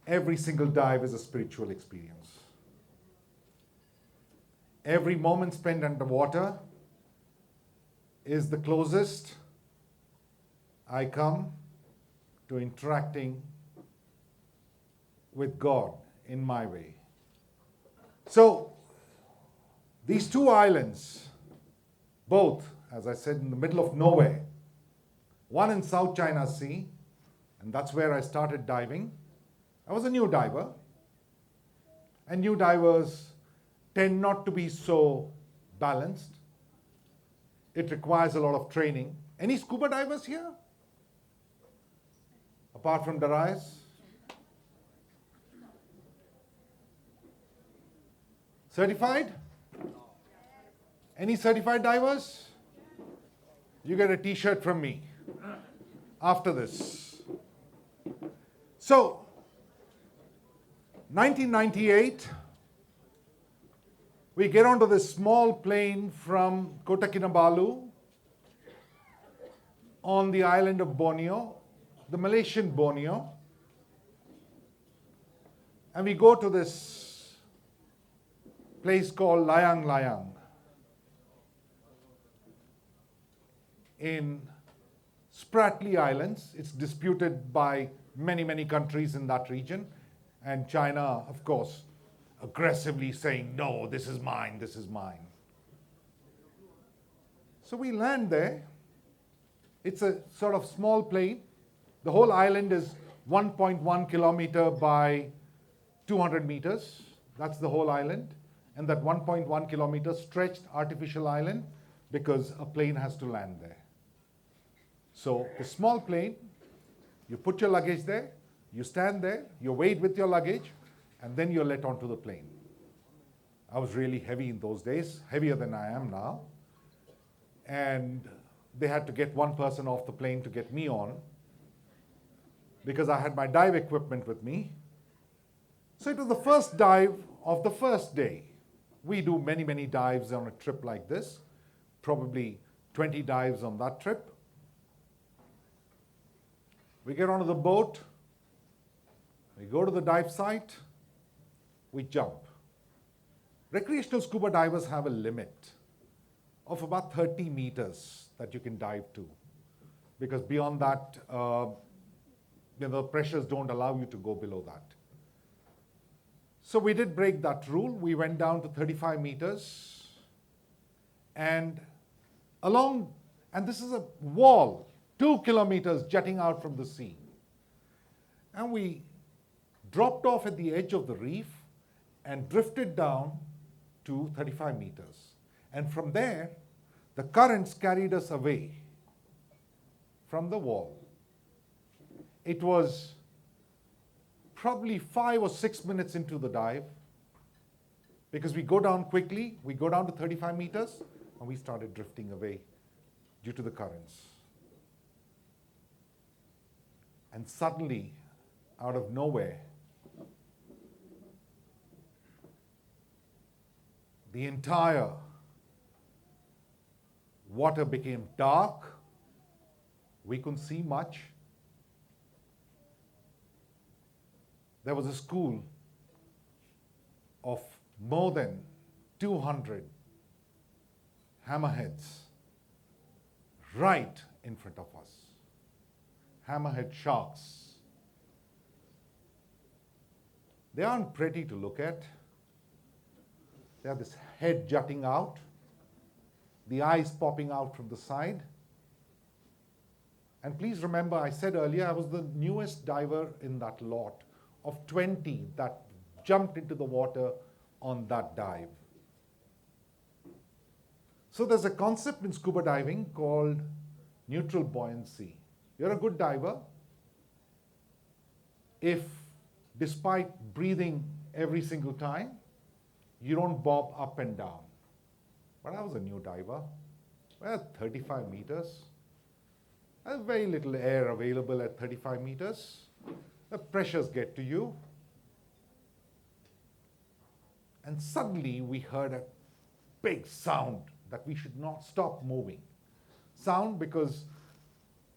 every single dive is a spiritual experience. Every moment spent underwater is the closest I come to interacting with God in my way. So, these two islands, both, as I said, in the middle of nowhere, one in South China Sea, and that's where I started diving. I was a new diver, and new divers tend not to be so balanced. It requires a lot of training. Any scuba divers here? Apart from Diaries? Certified? Any certified divers? You get a t-shirt from me after this. So, 1998, we get onto this small plane from Kota Kinabalu on the island of Borneo, the Malaysian Borneo, and we go to this place called Layang Layang in Spratly Islands. It's disputed by many, many countries in that region, and China, of course, aggressively saying, no, this is mine, this is mine. So we land there. It's a sort of small plane. The whole island is 1.1 kilometer by 200 meters. That's the whole island. And that 1.1 kilometer stretched artificial island because a plane has to land there. So the small plane, you put your luggage there, you stand there, you wait with your luggage, and then you're let onto the plane. I was really heavy in those days, heavier than I am now. And they had to get one person off the plane to get me on because I had my dive equipment with me. So it was the first dive of the first day. We do many, many dives on a trip like this, probably 20 dives on that trip. We get onto the boat, we go to the dive site, we jump. Recreational scuba divers have a limit of about 30 meters that you can dive to, because beyond that, the pressures don't allow you to go below that. So we did break that rule. We went down to 35 meters, and this is a wall, 2 kilometers jutting out from the sea. And we dropped off at the edge of the reef and drifted down to 35 meters. And from there, the currents carried us away from the wall. It was probably 5 or 6 minutes into the dive, because we go down quickly, we go down to 35 meters, and we started drifting away due to the currents. And suddenly, out of nowhere, the entire water became dark. We couldn't see much. There was a school of more than 200 hammerheads right in front of us. Hammerhead sharks. They aren't pretty to look at. They have this head jutting out, the eyes popping out from the side. And please remember, I said earlier, I was the newest diver in that lot of 20 that jumped into the water on that dive. So there's a concept in scuba diving called neutral buoyancy. You're a good diver if, despite breathing every single time, you don't bob up and down. But I was a new diver. Well, 35 meters. There's very little air available at 35 meters. The pressures get to you. And suddenly we heard a big sound that we should not stop moving. Sound because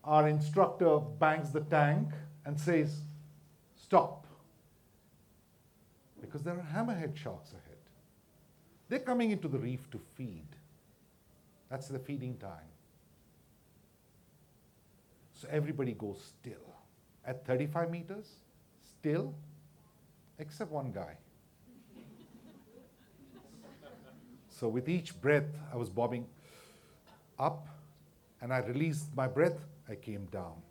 our instructor bangs the tank and says, stop. because there are hammerhead sharks ahead. They're coming into the reef to feed. That's the feeding time. So everybody goes still. At 35 meters, still, except one guy. So with each breath, I was bobbing up, and I released my breath, I came down.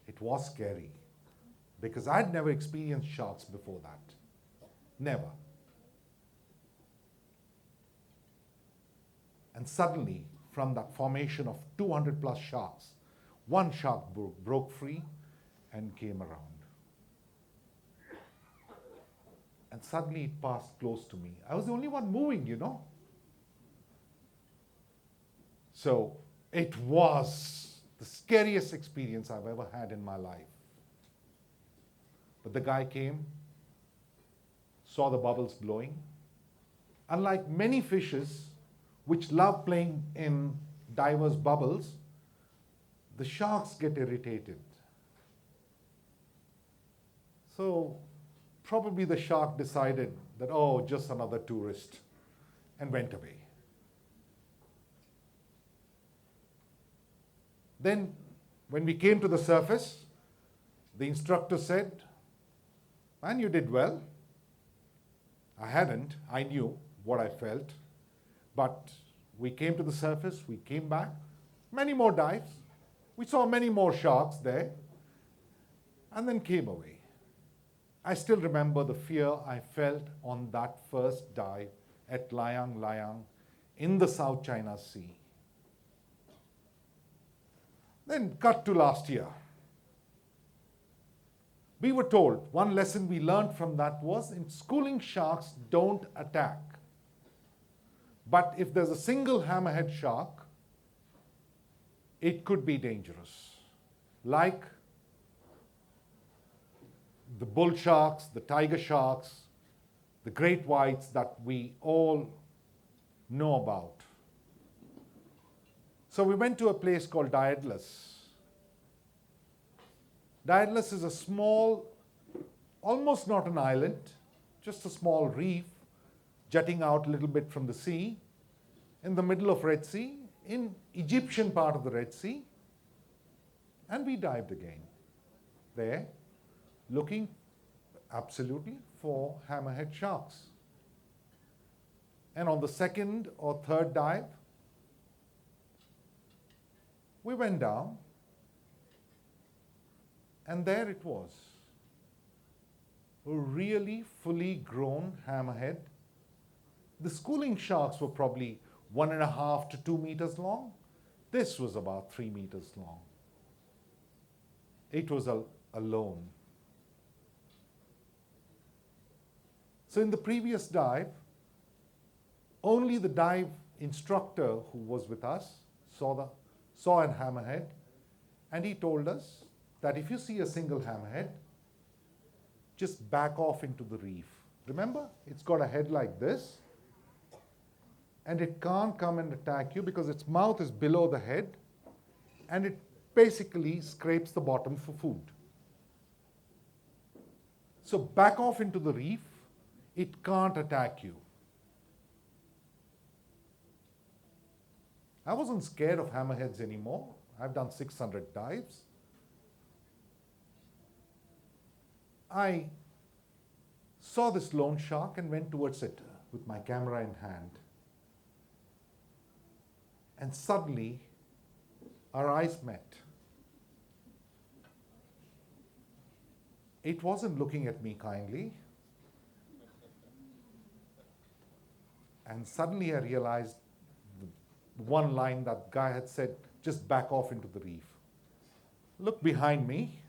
It was scary, because I'd never experienced sharks before that. Never. And suddenly, from that formation of 200 plus sharks, one shark broke free and came around. And suddenly it passed close to me. I was the only one moving, you know. So it was the scariest experience I've ever had in my life. But the guy came, saw the bubbles blowing. Unlike many fishes which love playing in divers' bubbles, the sharks get irritated. So probably the shark decided that, oh, just another tourist, and went away. Then, when we came to the surface, the instructor said, "Man, you did well." I hadn't. I knew what I felt. But we came to the surface, we came back, many more dives. We saw many more sharks there, and then came away. I still remember the fear I felt on that first dive at Layang in the South China Sea. Then cut to last year. We were told, one lesson we learned from that was, in schooling, sharks don't attack. But if there's a single hammerhead shark, it could be dangerous. Like the bull sharks, the tiger sharks, the great whites that we all know about. So we went to a place called Diaries. Diaries is a small, almost not an island, just a small reef jutting out a little bit from the sea, in the middle of Red Sea, in Egyptian part of the Red Sea. And we dived again there, looking absolutely for hammerhead sharks. And on the second or third dive, we went down, and there it was, a really fully grown hammerhead. The schooling sharks were probably 1.5 to 2 meters long. This was about 3 meters long. It was alone. So in the previous dive, only the dive instructor who was with us saw a hammerhead, and he told us that if you see a single hammerhead, just back off into the reef. Remember, it's got a head like this, and it can't come and attack you because its mouth is below the head, and it basically scrapes the bottom for food. So back off into the reef, it can't attack you. I wasn't scared of hammerheads anymore. I've done 600 dives. I saw this lone shark and went towards it with my camera in hand. And suddenly, our eyes met. It wasn't looking at me kindly. And suddenly I realized the one line that guy had said, just back off into the reef. Look behind me.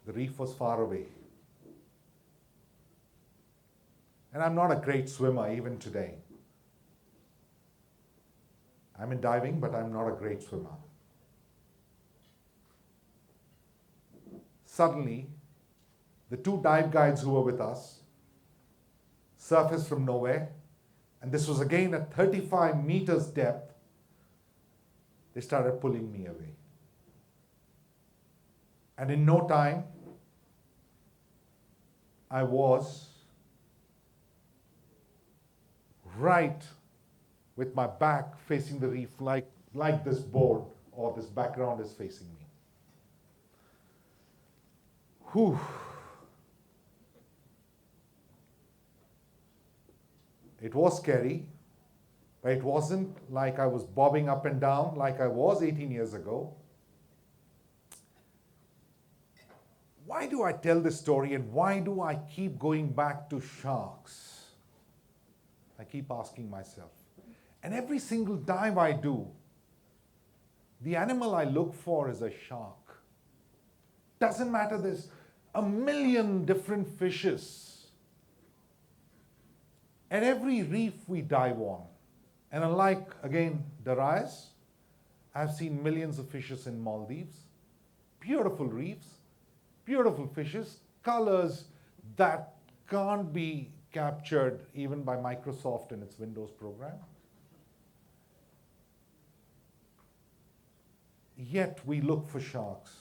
The reef was far away. And I'm not a great swimmer even today. I'm in diving, but I'm not a great swimmer. Suddenly, the two dive guides who were with us surfaced from nowhere, and this was again at 35 meters depth. They started pulling me away. And in no time, I was right with my back facing the reef, like this board or this background is facing me. Whew. It was scary, but it wasn't like I was bobbing up and down like I was 18 years ago. Why do I tell this story and why do I keep going back to sharks? I keep asking myself. And every single dive I do, the animal I look for is a shark. Doesn't matter, there's a million different fishes at every reef we dive on. And unlike, again, Diaries, I've seen millions of fishes in Maldives, beautiful reefs, beautiful fishes, colors that can't be captured even by Microsoft in its Windows program. Yet we look for sharks.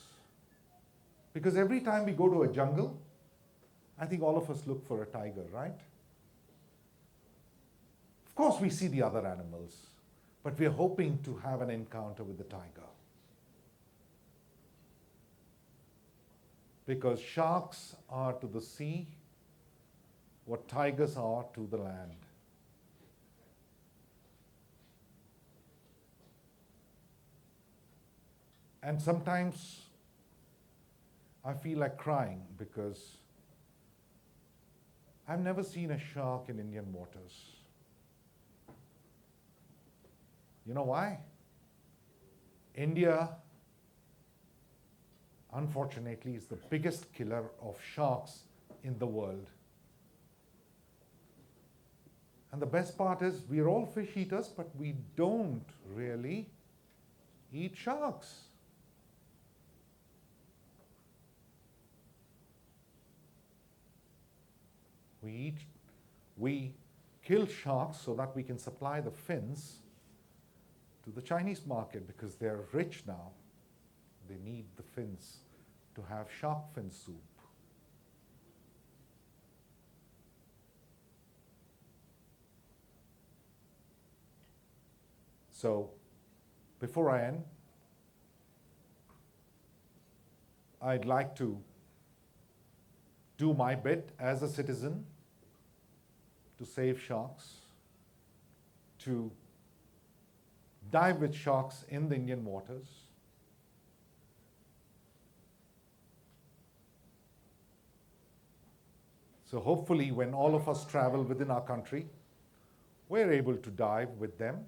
Because every time we go to a jungle, I think all of us look for a tiger, right? Of course we see the other animals, but we're hoping to have an encounter with the tiger. Because sharks are to the sea what tigers are to the land. And sometimes I feel like crying because I've never seen a shark in Indian waters. You know why? India, unfortunately, is the biggest killer of sharks in the world. And the best part is, we're all fish eaters, but we don't really eat sharks. We kill sharks so that we can supply the fins to the Chinese market because they're rich now. They need the fins to have shark fin soup. So, before I end, I'd like to do my bit as a citizen to save sharks, to dive with sharks in the Indian waters. So hopefully when all of us travel within our country, we're able to dive with them